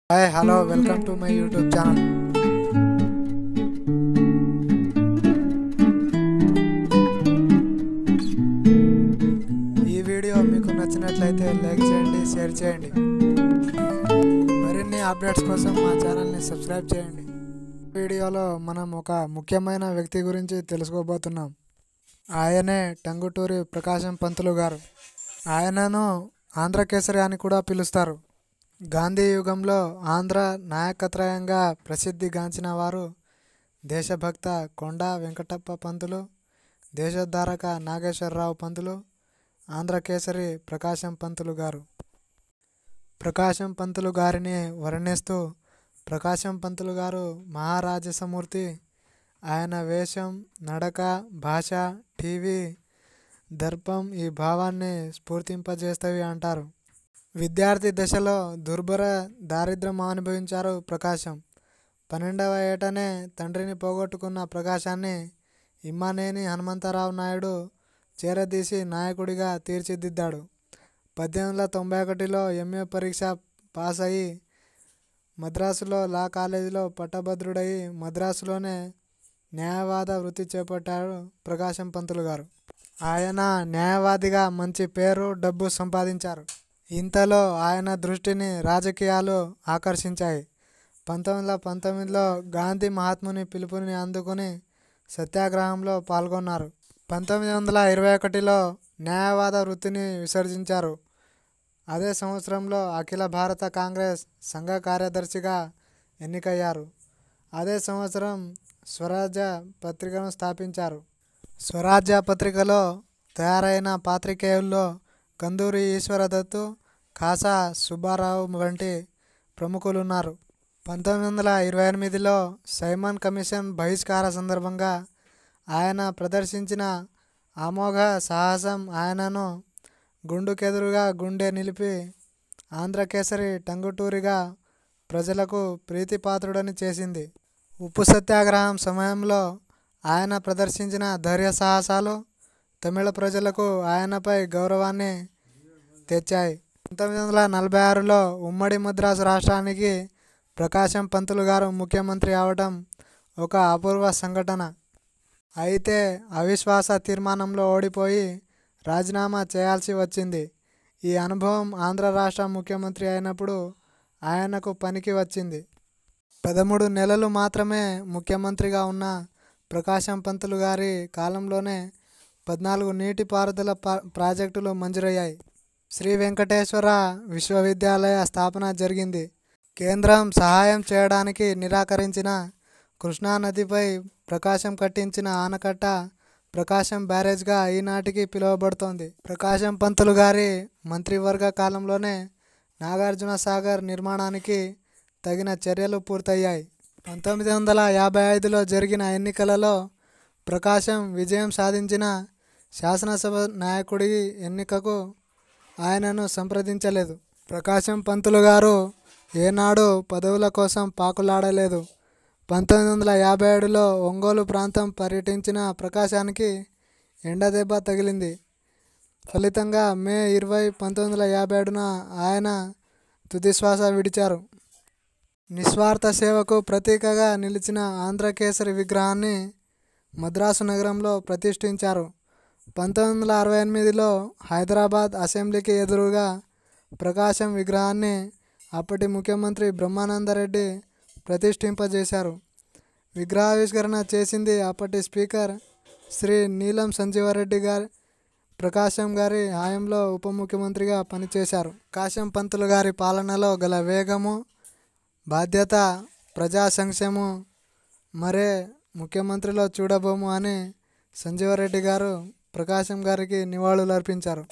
Hi hello welcome to my YouTube channel. ఈ video మీకు నచ్చినట్లయితే లైక్ చేయండి, షేర్ చేయండి. మరిన్ని అప్డేట్స్ కోసం మా ఛానల్ని సబ్స్క్రైబ్ చేయండి. వీడియోలో మనం ఒక ముఖ్యమైన వ్యక్తి గురించి తెలుసుకోబోతున్నాం. ఆయనే టంగుటూరి ప్రకాశం పంతులు గారు. ఆయనను ఆంధ్రకేసరి అని కూడా పిలుస్తారు. గాంధీ యుగంలో ఆంధ్ర నాయకత్రయంగా ప్రసిద్ధిగాంచిన వారు దేశభక్త కొండ వెంకటప్ప పంతులు, దేశోద్ధారక నాగేశ్వరరావు పంతులు, ఆంధ్రకేసరి ప్రకాశం పంతులు గారు. ప్రకాశం పంతులు గారిని వర్ణిస్తూ ప్రకాశం పంతులు గారు మహారాజసమూర్తి. ఆయన వేషం, నడక, భాష, టీవీ, దర్పం ఈ భావాన్ని స్ఫూర్తింపజేస్తవి అంటారు. విద్యార్థి దశలో దుర్భర దారిద్ర్యం అనుభవించారు ప్రకాశం. 12వ ఏటనే తండ్రిని పోగొట్టుకున్న ప్రకాశాన్ని ఇమ్మనేని హనుమంతరావు నాయుడు చేరదీసి నాయకుడిగా తీర్చిదిద్దాడు. 1891లో ఎంఏ పరీక్ష పాస్ అయి మద్రాసులో లా కాలేజీలో పట్టభద్రుడయి మద్రాసులోనే న్యాయవాద వృత్తి చేపట్టాడు ప్రకాశం పంతులు గారు. ఆయన న్యాయవాదిగా మంచి పేరు, డబ్బు సంపాదించారు. ఇంతలో ఆయన దృష్టిని రాజకీయాలు ఆకర్షించాయి. 1919లో గాంధీ మహాత్ముని పిలుపుని అందుకుని సత్యాగ్రహంలో పాల్గొన్నారు. 1921లో న్యాయవాద వృత్తిని విసర్జించారు. అదే సంవత్సరంలో అఖిల భారత కాంగ్రెస్ సంఘ కార్యదర్శిగా ఎన్నికయ్యారు. అదే సంవత్సరం స్వరాజ్య పత్రికను స్థాపించారు. స్వరాజ్య పత్రికలో తయారైన పాత్రికేయుల్లో కందూరి ఈశ్వరదత్తు, కాసా సుబ్బారావు వంటి ప్రముఖులున్నారు. 1928లో సైమన్ కమిషన్ బహిష్కార సందర్భంగా ఆయన ప్రదర్శించిన అమోఘ సాహసం ఆయనను గుండుకెదురుగా గుండె నిలిపి ఆంధ్రకేసరి టంగుటూరిగా ప్రజలకు ప్రీతిపాత్రుడని చేసింది. ఉప్పు సత్యాగ్రహం సమయంలో ఆయన ప్రదర్శించిన ధైర్య సాహసాలు తమిళ ప్రజలకు ఆయనపై గౌరవాన్ని తెచ్చాయి. 1946లో ఉమ్మడి మద్రాసు రాష్ట్రానికి ప్రకాశం పంతులు గారు ముఖ్యమంత్రి అవడం ఒక అపూర్వ సంఘటన. అయితే అవిశ్వాస తీర్మానంలో ఓడిపోయి రాజీనామా చేయాల్సి వచ్చింది. ఈ అనుభవం ఆంధ్ర రాష్ట్ర ముఖ్యమంత్రి అయినప్పుడు ఆయనకు పనికి వచ్చింది. 13 నెలలు మాత్రమే ముఖ్యమంత్రిగా ఉన్న ప్రకాశం పంతులు గారి కాలంలోనే 14 నీటిపారుదల ప్రాజెక్టులు మంజూరయ్యాయి. శ్రీ వెంకటేశ్వర విశ్వవిద్యాలయ స్థాపన జరిగింది. కేంద్రం సహాయం చేయడానికి నిరాకరించిన కృష్ణానదిపై ప్రకాశం కట్టించిన ఆనకట్ట ప్రకాశం బ్యారేజ్గా ఈనాటికి పిలువబడుతోంది. ప్రకాశం పంతులు గారి మంత్రివర్గ కాలంలోనే నాగార్జున సాగర్ నిర్మాణానికి తగిన చర్యలు పూర్తయ్యాయి. 1955లో జరిగిన ఎన్నికలలో ప్రకాశం విజయం సాధించిన శాసనసభ నాయకుడి ఎన్నికకు ఆయనను సంప్రదించలేదు. ప్రకాశం పంతులు గారు ఏనాడు పదవుల కోసం పాకులాడలేదు. 1957లో ఒంగోలు ప్రాంతం పర్యటించిన ప్రకాశానికి ఎండదెబ్బ తగిలింది. ఫలితంగా మే 20, 1957న ఆయన తుదిశ్వాస విడిచారు. నిస్వార్థ సేవకు ప్రతీకగా నిలిచిన ఆంధ్రకేసరి విగ్రహాన్ని మద్రాసు నగరంలో ప్రతిష్ఠించారు. 1968లో హైదరాబాద్ అసెంబ్లీకి ఎదురుగా ప్రకాశం విగ్రహాన్ని అప్పటి ముఖ్యమంత్రి బ్రహ్మానందరెడ్డి ప్రతిష్ఠింపజేశారు. విగ్రహావిష్కరణ చేసింది అప్పటి స్పీకర్ శ్రీ నీలం సంజీవరెడ్డి గారు. ప్రకాశం గారి హయాంలో ఉప ముఖ్యమంత్రిగా పనిచేశారు. ప్రకాశం పంతులు గారి పాలనలో గల వేగము, బాధ్యత, ప్రజా సంక్షేమం మరే ముఖ్యమంత్రిలో చూడబోము అని సంజీవరెడ్డి గారు ప్రకాశం గారికి నివాళులర్పించారు.